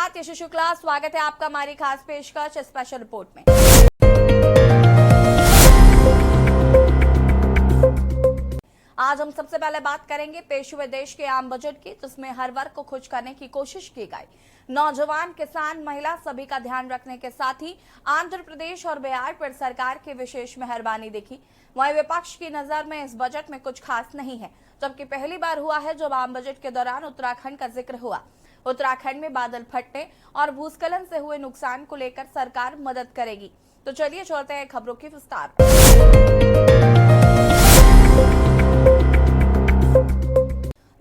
साथ यशु शुक्ला। स्वागत है आपका हमारी खास पेशकश स्पेशल रिपोर्ट में। आज हम सबसे पहले बात करेंगे पेश हुए देश के आम बजट की, जिसमें हर वर्ग को खुश करने की कोशिश की गई। नौजवान, किसान, महिला सभी का ध्यान रखने के साथ ही आंध्र प्रदेश और बिहार पर सरकार की विशेष मेहरबानी दिखी। वहीं विपक्ष की नजर में इस बजट में कुछ खास नहीं है, जबकि पहली बार हुआ है जब आम बजट के दौरान उत्तराखंड का जिक्र हुआ। उत्तराखंड में बादल फटने और भूस्खलन से हुए नुकसान को लेकर सरकार मदद करेगी। तो चलिए चलते हैं खबरों की विस्तार।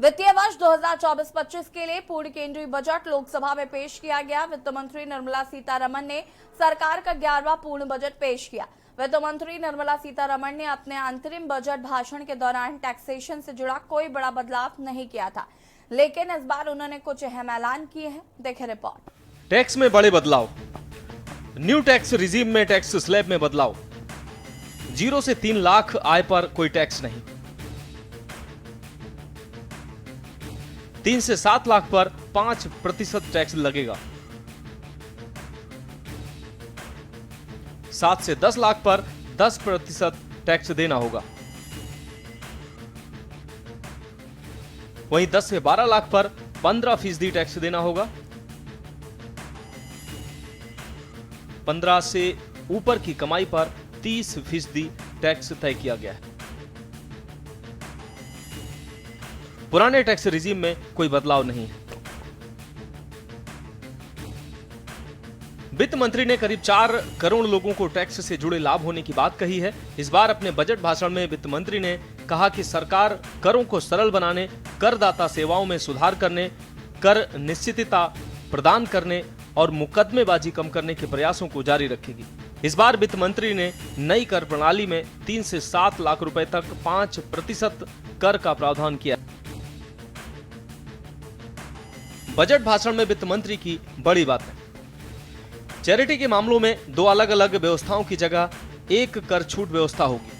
वित्तीय वर्ष 2024-25 के लिए पूर्ण केंद्रीय बजट लोकसभा में पेश किया गया। वित्त मंत्री निर्मला सीतारमण ने सरकार का 11वां पूर्ण बजट पेश किया। वित्त मंत्री निर्मला सीतारमण ने अपने अंतरिम बजट भाषण के दौरान टैक्सेशन से जुड़ा कोई बड़ा बदलाव नहीं किया था, लेकिन इस बार उन्होंने कुछ अहम ऐलान किए हैं। देखें रिपोर्ट। टैक्स में बड़े बदलाव। न्यू टैक्स रिजीम में टैक्स स्लैब में बदलाव। 0 से 3 लाख आय पर कोई टैक्स नहीं। 3 से 7 लाख पर 5% टैक्स लगेगा। 7 से 10 लाख पर 10% टैक्स देना होगा। वहीं 10 से 12 लाख पर 15% टैक्स देना होगा। 15 से ऊपर की कमाई पर 30% टैक्स तय किया गया है। पुराने टैक्स रिजीम में कोई बदलाव नहीं है। वित्त मंत्री ने करीब 4 करोड़ लोगों को टैक्स से जुड़े लाभ होने की बात कही है। इस बार अपने बजट भाषण में वित्त मंत्री ने कहा कि सरकार करों को सरल बनाने, करदाता सेवाओं में सुधार करने, कर निश्चितता प्रदान करने और मुकदमेबाजी कम करने के प्रयासों को जारी रखेगी। इस बार वित्त मंत्री ने नई कर प्रणाली में 3 से 7 लाख रुपए तक 5% कर का प्रावधान किया। बजट भाषण में वित्त मंत्री की बड़ी बात है। चैरिटी के मामलों में 2 अलग अलग व्यवस्थाओं की जगह एक कर छूट व्यवस्था होगी।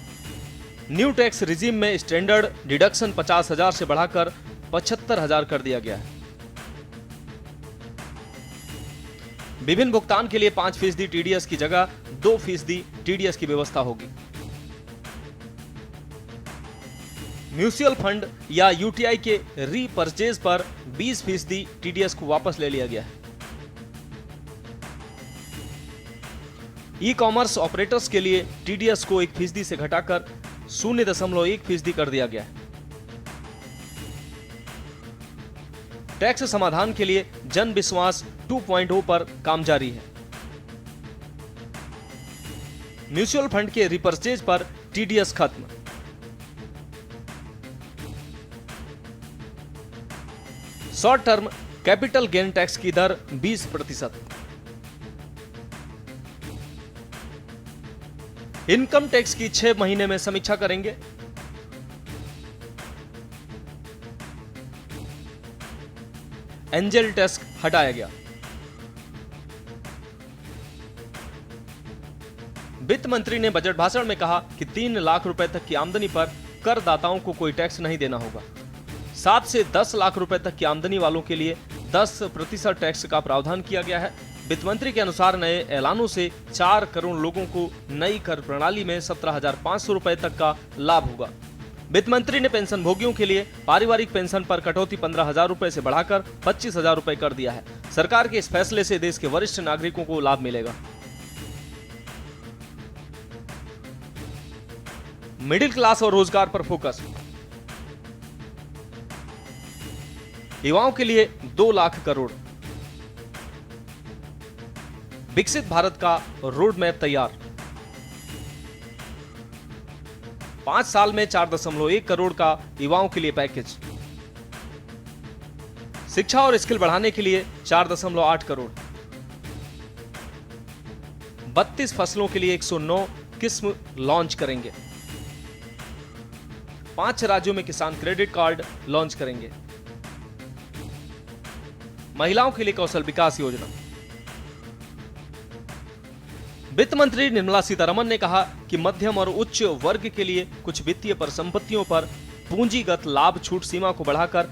न्यू टैक्स रिजीम में स्टैंडर्ड डिडक्शन 50,000 से बढ़ाकर 75,000 कर दिया गया है। विभिन्न भुगतान के लिए 5% टीडीएस की जगह 2% टीडीएस की व्यवस्था होगी। म्यूचुअल फंड या यूटीआई के रीपर्चेज पर 20% टीडीएस को वापस ले लिया गया है। ई कॉमर्स ऑपरेटर्स के लिए टीडीएस को 1% से घटाकर 0.1% कर दिया गया है। टैक्स समाधान के लिए जन विश्वास 2.0 पर काम जारी है। म्यूचुअल फंड के रिपर्चेज पर टीडीएस खत्म। Short term capital gain tax की दर 20%। इनकम टैक्स की 6 महीने में समीक्षा करेंगे। एंजल टैक्स हटाया गया। वित्त मंत्री ने बजट भाषण में कहा कि 3 लाख रुपए तक की आमदनी पर करदाताओं को कोई टैक्स नहीं देना होगा। 7 से 10 लाख रुपए तक की आमदनी वालों के लिए 10% टैक्स का प्रावधान किया गया है। वित्त मंत्री के अनुसार नए ऐलानों से 4 करोड़ लोगों को नई कर प्रणाली में 17,500 रुपए तक का लाभ होगा। वित्त मंत्री ने पेंशन भोगियों के लिए पारिवारिक पेंशन पर कटौती 15,000 रुपए से बढ़ाकर 25,000 रुपए कर दिया है। सरकार के इस फैसले से देश के वरिष्ठ नागरिकों को लाभ मिलेगा। मिडिल क्लास और रोजगार पर फोकस। युवाओं के लिए 2 लाख करोड़। विकसित भारत का रोड मैप तैयार। 5 साल में 4.1 करोड़ का युवाओं के लिए पैकेज। शिक्षा और स्किल बढ़ाने के लिए 4.8 करोड़। 32 फसलों के लिए 109 किस्म लॉन्च करेंगे। 5 राज्यों में किसान क्रेडिट कार्ड लॉन्च करेंगे। महिलाओं के लिए कौशल विकास योजना। वित्त मंत्री निर्मला सीतारमण ने कहा कि मध्यम और उच्च वर्ग के लिए कुछ वित्तीय परिसंपत्तियों पर पूंजीगत लाभ छूट सीमा को बढ़ाकर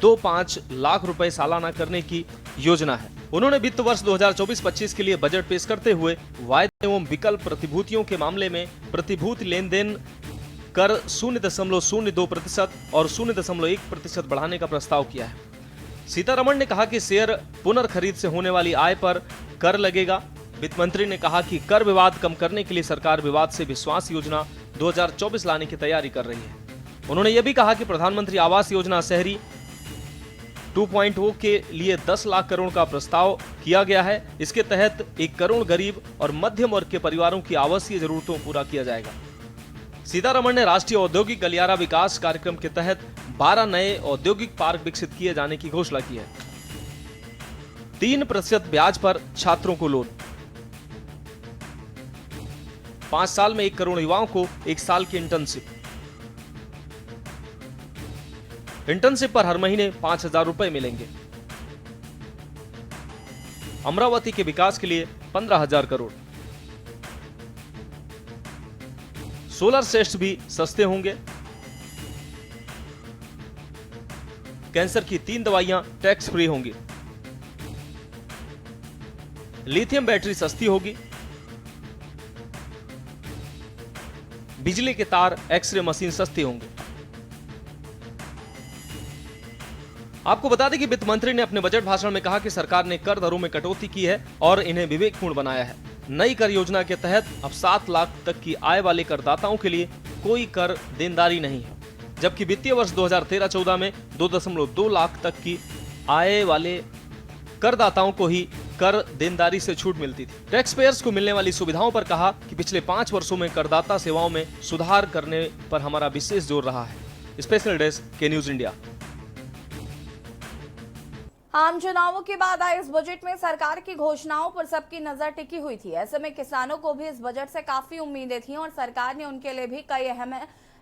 25 लाख रुपए सालाना करने की योजना है। उन्होंने वित्त वर्ष 2024-25 के लिए बजट पेश करते हुए वायदे एवं विकल्प प्रतिभूतियों के मामले में प्रतिभूति लेन देन कर 0.02% और 0.1% बढ़ाने का प्रस्ताव किया है। सीतारमण ने कहा कि शेयर पुनर्खरीद से होने वाली आय पर कर लगेगा। वित्त मंत्री ने कहा कि कर विवाद कम करने के लिए सरकार विवाद से विश्वास योजना 2024 लाने की तैयारी कर रही है। उन्होंने यह भी कहा कि प्रधानमंत्री आवास योजना शहरी 2.0 के लिए 10 लाख करोड़ का प्रस्ताव किया गया है। इसके तहत 1 करोड़ गरीब और मध्यम वर्ग के परिवारों की आवासीय जरूरतों को पूरा किया जाएगा। सीतारमण ने राष्ट्रीय औद्योगिक गलियारा विकास कार्यक्रम के तहत 12 नए औद्योगिक पार्क विकसित किए जाने की घोषणा की है। 3% ब्याज पर छात्रों को लोन। 5 साल में 1 करोड़ युवाओं को 1 साल की इंटर्नशिप पर हर महीने 5,000 रुपए मिलेंगे। अमरावती के विकास के लिए 15,000 करोड़। सोलर सेट्स भी सस्ते होंगे। कैंसर की 3 दवाइयां टैक्स फ्री होंगी। लिथियम बैटरी सस्ती होगी। बिजली के तार, एक्सरे मशीन सस्ती होंगे। आपको बता दें कि वित्त मंत्री ने अपने बजट भाषण में कहा कि सरकार ने कर दरों में कटौती की है और इन्हें विवेकपूर्ण बनाया है। नई कर योजना के तहत अब 7 लाख तक की आय वाले करदाताओं के लिए कोई कर देनदारी नहीं है, जबकि वित्तीय वर्ष 2013-14 में 2.2 लाख तक की आय वाले करदाताओं को ही कर देनदारी से छूट मिलती थी। टैक्स पेयर्स को मिलने वाली सुविधाओं पर कहा कि पिछले 5 वर्षों में करदाता सेवाओं में सुधार करने पर हमारा विशेष जोर रहा है। स्पेशल डेस्क के न्यूज इंडिया। आम चुनावों के बाद आए इस बजट में सरकार की घोषणाओं पर सबकी नजर टिकी हुई थी। ऐसे में किसानों को भी इस बजट से काफी उम्मीदें थीं और सरकार ने उनके लिए भी कई अहम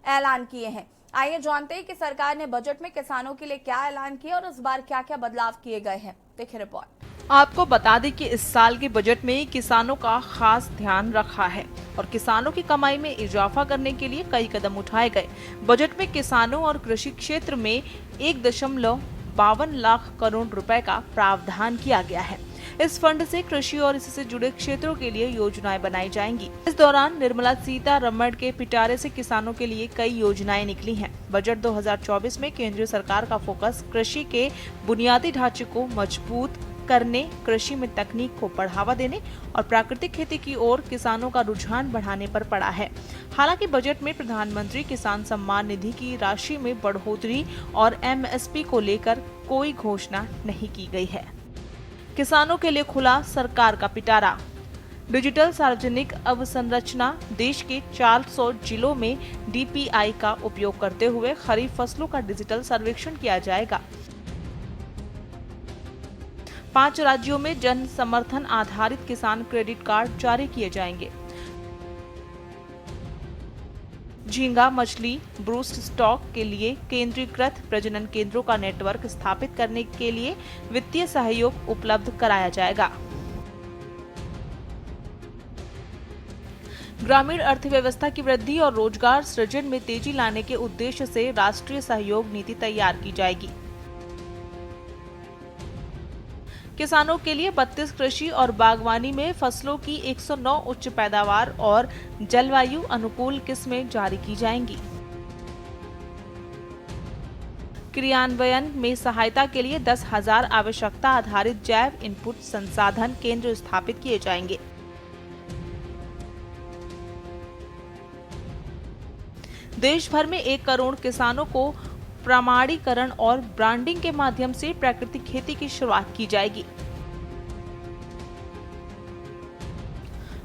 ऐलान किए हैं। आइए जानते हैं कि सरकार ने बजट में किसानों के लिए क्या ऐलान किया और इस बार क्या क्या बदलाव किए गए हैं। देखिए रिपोर्ट। आपको बता दें कि इस साल के बजट में किसानों का खास ध्यान रखा है और किसानों की कमाई में इजाफा करने के लिए कई कदम उठाए गए। बजट में किसानों और कृषि क्षेत्र में 1.52 लाख करोड़ रुपए का प्रावधान किया गया है। इस फंड से कृषि और इससे जुड़े क्षेत्रों के लिए योजनाएं बनाई जाएंगी। इस दौरान निर्मला सीतारमण के पिटारे से किसानों के लिए कई योजनाएं निकली हैं। बजट 2024 में केंद्रीय सरकार का फोकस कृषि के बुनियादी ढांचे को मजबूत करने, कृषि में तकनीक को बढ़ावा देने और प्राकृतिक खेती की ओर किसानों का रुझान बढ़ाने पर पड़ा है। हालांकि बजट में प्रधानमंत्री किसान सम्मान निधि की राशि में बढ़ोतरी और MSP को लेकर कोई घोषणा नहीं की गई है। किसानों के लिए खुला सरकार का पिटारा। डिजिटल सार्वजनिक अवसंरचना। देश के 400 जिलों में DPI का उपयोग करते हुए खरीफ फसलों का डिजिटल सर्वेक्षण किया जाएगा। 5 राज्यों में जन समर्थन आधारित किसान क्रेडिट कार्ड जारी किए जाएंगे। झींगा मछली ब्रूस्ट स्टॉक के लिए केंद्रीकृत प्रजनन केंद्रों का नेटवर्क स्थापित करने के लिए वित्तीय सहयोग उपलब्ध कराया जाएगा। ग्रामीण अर्थव्यवस्था की वृद्धि और रोजगार सृजन में तेजी लाने के उद्देश्य से राष्ट्रीय सहयोग नीति तैयार की जाएगी। किसानों के लिए 32 कृषि और बागवानी में फसलों की 109 उच्च पैदावार और जलवायु अनुकूल किस्में जारी की जाएंगी। क्रियान्वयन में सहायता के लिए 10,000 आवश्यकता आधारित जैव इनपुट संसाधन केंद्र स्थापित किए जाएंगे। देश भर में 1 करोड़ किसानों को प्रमाणीकरण और ब्रांडिंग के माध्यम से प्राकृतिक खेती की शुरुआत की जाएगी।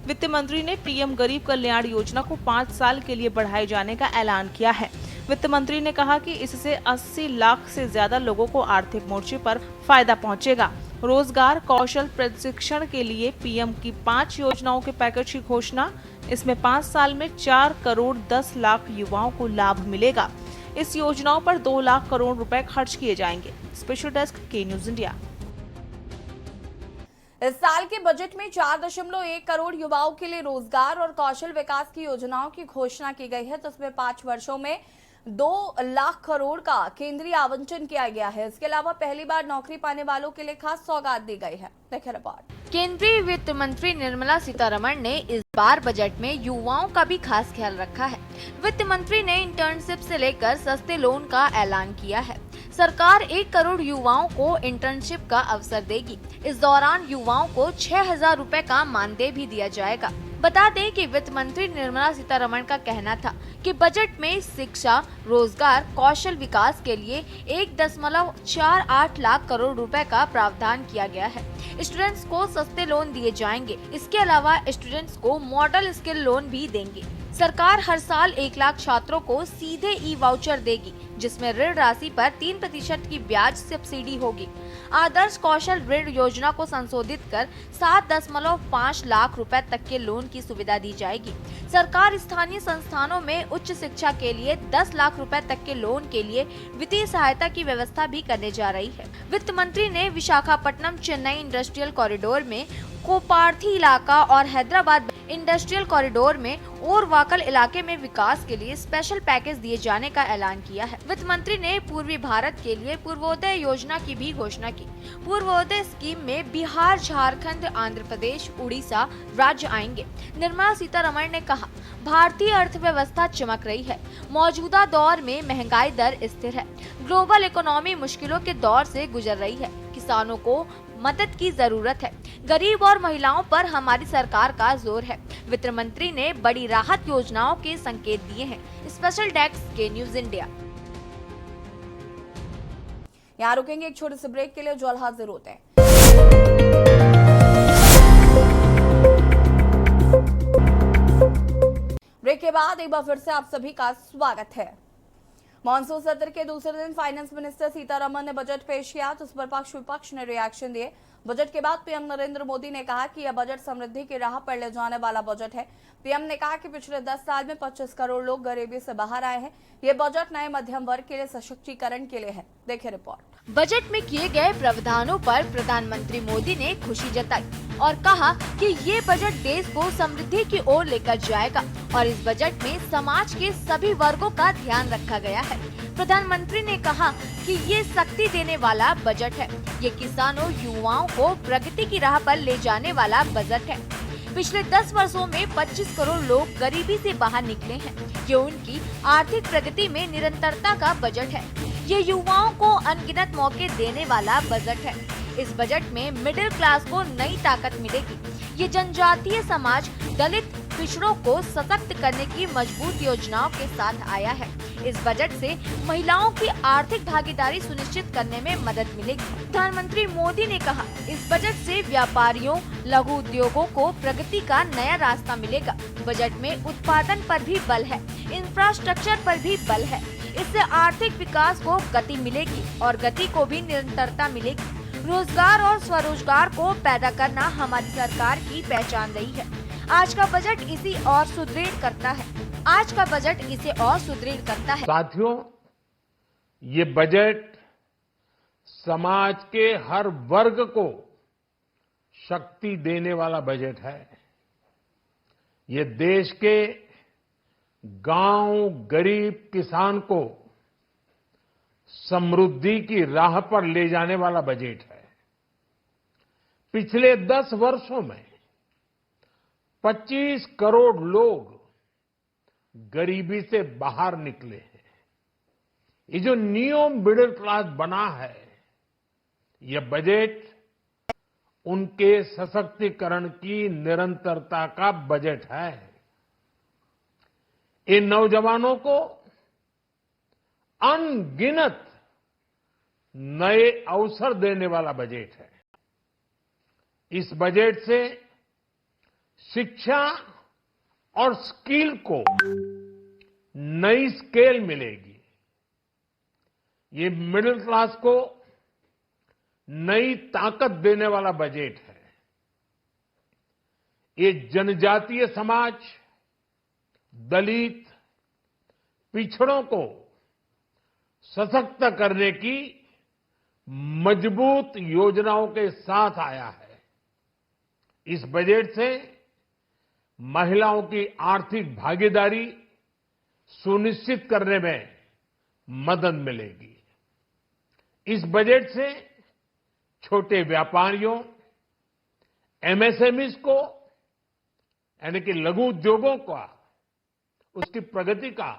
वित्त मंत्री ने पीएम गरीब कल्याण योजना को 5 साल के लिए बढ़ाए जाने का ऐलान किया है। वित्त मंत्री ने कहा कि इससे 80 लाख से ज्यादा लोगों को आर्थिक मोर्चे पर फायदा पहुंचेगा। रोजगार कौशल प्रशिक्षण के लिए पीएम की 5 योजनाओं के पैकेज की घोषणा। इसमें 5 साल में 4 करोड़ 10 लाख युवाओं को लाभ मिलेगा। इस योजनाओं पर 2 लाख करोड़ रुपए खर्च किए जाएंगे। स्पेशल डेस्क के न्यूज इंडिया। इस साल के बजट में 4.1 करोड़ युवाओं के लिए रोजगार और कौशल विकास की योजनाओं की घोषणा की गई है। तो इसमें 5 वर्षों में 2 लाख करोड़ का केंद्रीय आवंटन किया गया है। इसके अलावा पहली बार नौकरी पाने वालों के लिए खास सौगात दी गई है। देखिए रिपोर्ट। केंद्रीय वित्त मंत्री निर्मला सीतारमण ने इस बार बजट में युवाओं का भी खास ख्याल रखा है। वित्त मंत्री ने इंटर्नशिप से लेकर सस्ते लोन का ऐलान किया है। सरकार 1 करोड़ युवाओं को इंटर्नशिप का अवसर देगी। इस दौरान युवाओं को 6,000 रुपए का मानदेय भी दिया जाएगा। बता दें कि वित्त मंत्री निर्मला सीतारमण का कहना था कि बजट में शिक्षा, रोजगार, कौशल विकास के लिए 1.48 लाख करोड़ रुपए का प्रावधान किया गया है। स्टूडेंट्स को सस्ते लोन दिए जाएंगे। इसके अलावा स्टूडेंट्स को मॉडल स्किल लोन भी देंगे। सरकार हर साल 1 लाख छात्रों को सीधे ई वाउचर देगी, जिसमें ऋण राशि पर 3% की ब्याज सब्सिडी होगी। आदर्श कौशल ऋण योजना को संशोधित कर 7.5 लाख रुपए तक के लोन की सुविधा दी जाएगी। सरकार स्थानीय संस्थानों में उच्च शिक्षा के लिए 10 लाख रुपए तक के लोन के लिए वित्तीय सहायता की व्यवस्था भी करने जा रही है। वित्त मंत्री ने विशाखापट्टनम चेन्नई इंडस्ट्रियल कॉरिडोर में कोपार्थी इलाका और हैदराबाद इंडस्ट्रियल कॉरिडोर में ओरवाकल इलाके में विकास के लिए स्पेशल पैकेज दिए जाने का ऐलान किया है। वित्त मंत्री ने पूर्वी भारत के लिए पूर्वोदय योजना की भी घोषणा की। पूर्वोदय स्कीम में बिहार, झारखंड, आंध्र प्रदेश, उड़ीसा राज्य आएंगे। निर्मला सीतारमण ने कहा, भारतीय अर्थव्यवस्था चमक रही है। मौजूदा दौर में महंगाई दर स्थिर है। ग्लोबल इकोनॉमी मुश्किलों के दौर से गुजर रही है। किसानों को मदद की जरूरत है। गरीब और महिलाओं पर हमारी सरकार का जोर है। वित्त मंत्री ने बड़ी राहत योजनाओं के संकेत दिए हैं। स्पेशल डेस्क के न्यूज इंडिया। यहाँ रुकेंगे एक छोटे से ब्रेक के लिए, जो अल हाजिर होते हैं। ब्रेक के बाद एक बार फिर से आप सभी का स्वागत है। मॉनसून सत्र के दूसरे दिन फाइनेंस मिनिस्टर सीतारमण ने बजट पेश किया, तो इस पर पक्ष विपक्ष ने रिएक्शन दिए। बजट के बाद पीएम नरेंद्र मोदी ने कहा कि यह बजट समृद्धि की राह पर ले जाने वाला बजट है। पीएम ने कहा कि पिछले 10 साल में 25 करोड़ लोग गरीबी से बाहर आए हैं। ये बजट नए मध्यम वर्ग के लिए सशक्तिकरण के लिए है। देखिए रिपोर्ट। बजट में किए गए प्रावधानों पर प्रधानमंत्री मोदी ने खुशी जताई और कहा कि ये बजट देश को समृद्धि की ओर लेकर जाएगा और इस बजट में समाज के सभी वर्गों का ध्यान रखा गया है। प्रधानमंत्री ने कहा कि ये शक्ति देने वाला बजट है। ये किसानों, युवाओं को प्रगति की राह पर ले जाने वाला बजट है। पिछले 10 वर्षों में 25 करोड़ लोग गरीबी से बाहर निकले हैं। ये उनकी आर्थिक प्रगति में निरंतरता का बजट है। ये युवाओं को अनगिनत मौके देने वाला बजट है। इस बजट में मिडिल क्लास को नई ताकत मिलेगी। ये जनजातीय समाज, दलित, पिछड़ों को सशक्त करने की मजबूत योजनाओं के साथ आया है। इस बजट से महिलाओं की आर्थिक भागीदारी सुनिश्चित करने में मदद मिलेगी। प्रधानमंत्री मोदी ने कहा, इस बजट से व्यापारियों, लघु उद्योगों को प्रगति का नया रास्ता मिलेगा। बजट में उत्पादन पर भी बल है, इंफ्रास्ट्रक्चर पर भी बल है। इससे आर्थिक विकास को गति मिलेगी और गति को भी निरंतरता मिलेगी। रोजगार और स्वरोजगार को पैदा करना हमारी सरकार की पहचान रही है। आज का बजट इसी और सुदृढ़ करता है। आज का बजट इसे और सुदृढ़ करता है। साथियों, ये बजट समाज के हर वर्ग को शक्ति देने वाला बजट है। ये देश के गांव, गरीब किसान को समृद्धि की राह पर ले जाने वाला बजट है। पिछले 10 वर्षों में 25 करोड़ लोग गरीबी से बाहर निकले हैं। ये जो न्यू मिडिल क्लास बना है, यह बजट उनके सशक्तिकरण की निरंतरता का बजट है। इन नौजवानों को अनगिनत नए अवसर देने वाला बजट है। इस बजट से शिक्षा और स्किल को नई स्केल मिलेगी। ये मिडिल क्लास को नई ताकत देने वाला बजट है। ये जनजातीय समाज, दलित, पिछड़ों को सशक्त करने की मजबूत योजनाओं के साथ आया है। इस बजट से महिलाओं की आर्थिक भागीदारी सुनिश्चित करने में मदद मिलेगी। इस बजट से छोटे व्यापारियों, एमएसएमईज को यानी कि लघु उद्योगों का उसकी प्रगति का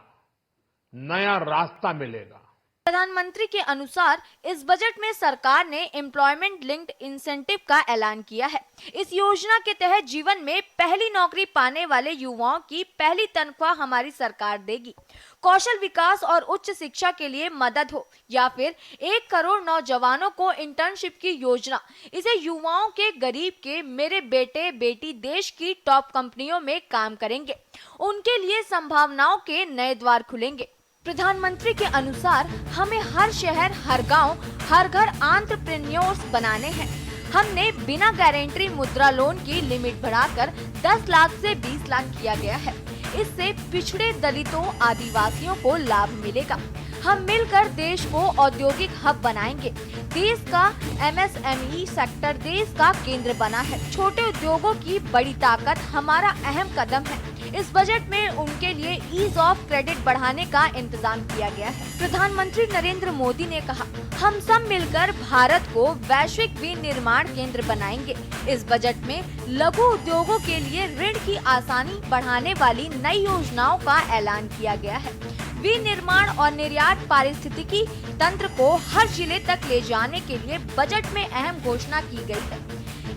नया रास्ता मिलेगा। प्रधानमंत्री के अनुसार इस बजट में सरकार ने एम्प्लॉयमेंट लिंक्ड इंसेंटिव का ऐलान किया है। इस योजना के तहत जीवन में पहली नौकरी पाने वाले युवाओं की पहली तनख्वाह हमारी सरकार देगी। कौशल विकास और उच्च शिक्षा के लिए मदद हो या फिर 1 करोड़ नौजवानों को इंटर्नशिप की योजना, इसे युवाओं के गरीब के मेरे बेटे बेटी देश की टॉप कंपनियों में काम करेंगे, उनके लिए संभावनाओं के नए द्वार खुलेंगे। प्रधानमंत्री के अनुसार हमें हर शहर, हर गांव, हर घर एंटरप्रेन्योर्स बनाने हैं। हमने बिना गारंटी मुद्रा लोन की लिमिट बढ़ाकर 10 लाख से 20 लाख किया गया है। इससे पिछड़े दलितों, आदिवासियों को लाभ मिलेगा। हम मिलकर देश को औद्योगिक हब बनाएंगे। देश का एमएसएमई सेक्टर देश का केंद्र बना है। छोटे उद्योगों की बड़ी ताकत हमारा अहम कदम है। इस बजट में उनके लिए ईज ऑफ क्रेडिट बढ़ाने का इंतजाम किया गया है। प्रधानमंत्री नरेंद्र मोदी ने कहा, हम सब मिलकर भारत को वैश्विक विनिर्माण केंद्र बनाएंगे। इस बजट में लघु उद्योगों के लिए ऋण की आसानी बढ़ाने वाली नई योजनाओं का ऐलान किया गया है। विनिर्माण और निर्यात पारिस्थितिकी तंत्र को हर जिले तक ले जाने के लिए बजट में अहम घोषणा की गई है।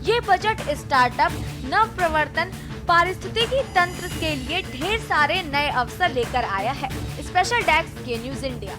ये बजट स्टार्टअप, नव प्रवर्तन, पारिस्थितिकी तंत्र के लिए ढेर सारे नए अवसर लेकर आया है। स्पेशल डेस्क के न्यूज इंडिया।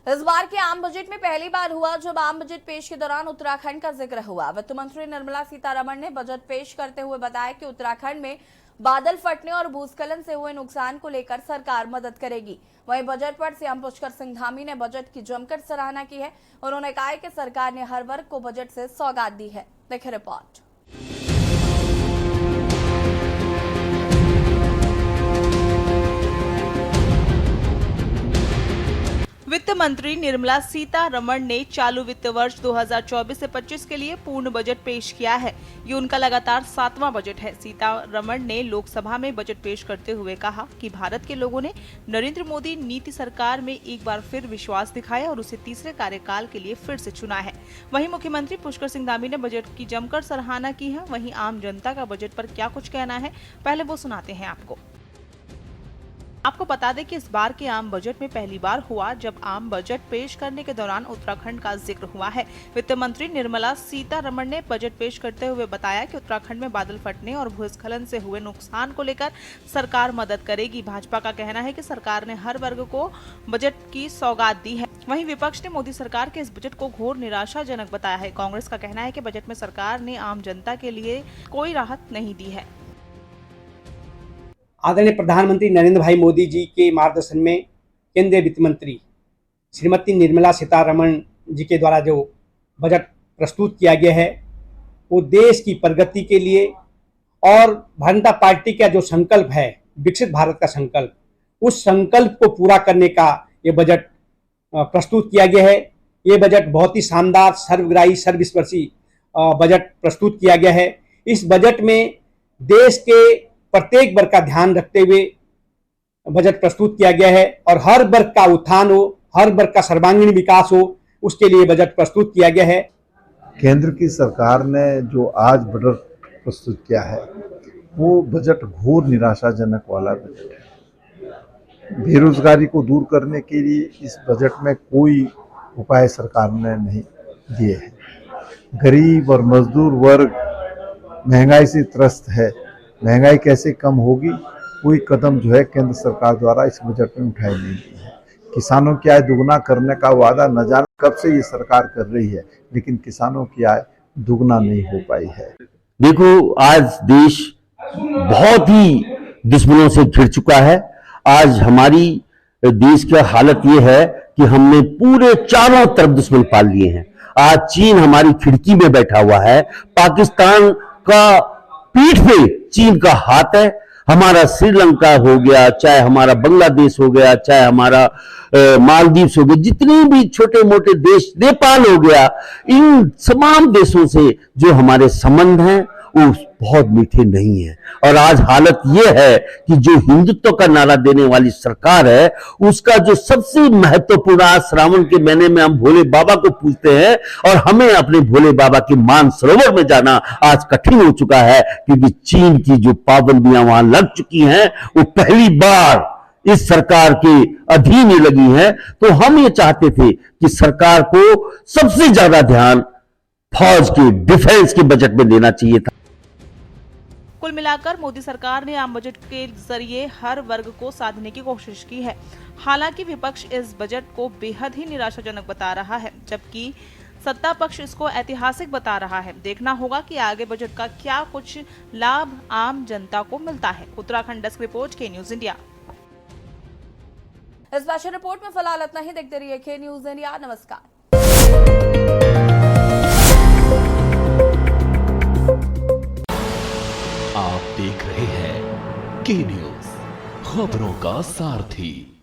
इस बार के आम बजट में पहली बार हुआ जब आम बजट पेश के दौरान उत्तराखंड का जिक्र हुआ। वित्त मंत्री निर्मला सीतारमण ने बजट पेश करते हुए बताया कि उत्तराखंड में बादल फटने और भूस्खलन से हुए नुकसान को लेकर सरकार मदद करेगी। वहीं बजट पर सीएम पुष्कर सिंह धामी ने बजट की जमकर सराहना की है। उन्होंने कहा कि सरकार ने हर वर्ग को बजट से सौगात दी है। देखिए रिपोर्ट। वित्त मंत्री निर्मला सीतारमण ने चालू वित्त वर्ष 2024 से 25 के लिए पूर्ण बजट पेश किया है। ये उनका लगातार 7वां बजट है। सीतारमण ने लोकसभा में बजट पेश करते हुए कहा कि भारत के लोगों ने नरेंद्र मोदी नीति सरकार में एक बार फिर विश्वास दिखाया और उसे तीसरे कार्यकाल के लिए फिर से चुना है। वहीं मुख्यमंत्री पुष्कर सिंह धामी ने बजट की जमकर सराहना की है। वहीं आम जनता का बजट पर क्या कुछ कहना है, पहले वो सुनाते हैं आपको बता दें कि इस बार के आम बजट में पहली बार हुआ जब आम बजट पेश करने के दौरान उत्तराखंड का जिक्र हुआ है। वित्त मंत्री निर्मला सीतारमण ने बजट पेश करते हुए बताया कि उत्तराखंड में बादल फटने और भूस्खलन से हुए नुकसान को लेकर सरकार मदद करेगी। भाजपा का कहना है कि सरकार ने हर वर्ग को बजट की सौगात दी है। वहीं विपक्ष ने मोदी सरकार के इस बजट को घोर निराशाजनक बताया है। कांग्रेस का कहना है कि बजट में सरकार ने आम जनता के लिए कोई राहत नहीं दी है। आदरणीय प्रधानमंत्री नरेंद्र भाई मोदी जी के मार्गदर्शन में केंद्रीय वित्त मंत्री श्रीमती निर्मला सीतारमण जी के द्वारा जो बजट प्रस्तुत किया गया है वो देश की प्रगति के लिए और भारतीय जनता पार्टी का जो संकल्प है, विकसित भारत का संकल्प, उस संकल्प को पूरा करने का ये बजट प्रस्तुत किया गया है। ये बजट बहुत ही शानदार, सर्वग्राही, सर्वस्पर्शी बजट प्रस्तुत किया गया है। इस बजट में देश के प्रत्येक वर्ग का ध्यान रखते हुए बजट प्रस्तुत किया गया है और हर वर्ग का उत्थान हो, हर वर्ग का सर्वांगीण विकास हो, उसके लिए बजट प्रस्तुत किया गया है। केंद्र की सरकार ने जो आज बजट प्रस्तुत किया है वो बजट घोर निराशाजनक वाला बजट है। बेरोजगारी को दूर करने के लिए इस बजट में कोई उपाय सरकार ने नहीं दिए हैं। गरीब और मजदूर वर्ग महंगाई से त्रस्त है। महंगाई कैसे कम होगी, कोई कदम जो है केंद्र सरकार द्वारा इस बजट में उठाई नहीं गई है। किसानों की आय दुगना करने का वादा न जाने कब से ये सरकार कर रही है, लेकिन किसानों की आय दुगना नहीं हो पाई है। देखो, आज देश बहुत ही दुश्मनों से घिर चुका है। आज हमारी देश की हालत ये है कि हमने पूरे चारों तरफ दुश्मन पाल लिए हैं। आज चीन हमारी खिड़की में बैठा हुआ है। पाकिस्तान का पीठ पे चीन का हाथ है। हमारा श्रीलंका हो गया, चाहे हमारा बांग्लादेश हो गया, चाहे हमारा मालदीव हो गया, जितने भी छोटे मोटे देश, नेपाल हो गया, इन तमाम देशों से जो हमारे संबंध हैं वो बहुत मीठे नहीं है। और आज हालत ये है कि जो हिंदुत्व का नारा देने वाली सरकार है, उसका जो सबसे महत्वपूर्ण, आज श्रावण के महीने में हम भोले बाबा को पूजते हैं और हमें अपने भोले बाबा के मानसरोवर में जाना आज कठिन हो चुका है, क्योंकि चीन की जो पाबंदियां वहां लग चुकी हैं वो पहली बार इस सरकार के अधीन ही लगी है। तो हम ये चाहते थे कि सरकार को सबसे ज्यादा ध्यान फौज के, डिफेंस के बजट में देना चाहिए था। कुल मिलाकर मोदी सरकार ने आम बजट के जरिए हर वर्ग को साधने की कोशिश की है। हालांकि विपक्ष इस बजट को बेहद ही निराशाजनक बता रहा है, जबकि सत्ता पक्ष इसको ऐतिहासिक बता रहा है। देखना होगा कि आगे बजट का क्या कुछ लाभ आम जनता को मिलता है। उत्तराखंड डेस्क रिपोर्ट, के न्यूज इंडिया। इस स्पेशल रिपोर्ट में फिलहाल इतना ही। देखते रहिए के न्यूज इंडिया। नमस्कार। आप देख रहे हैं के न्यूज, खबरों का सारथी।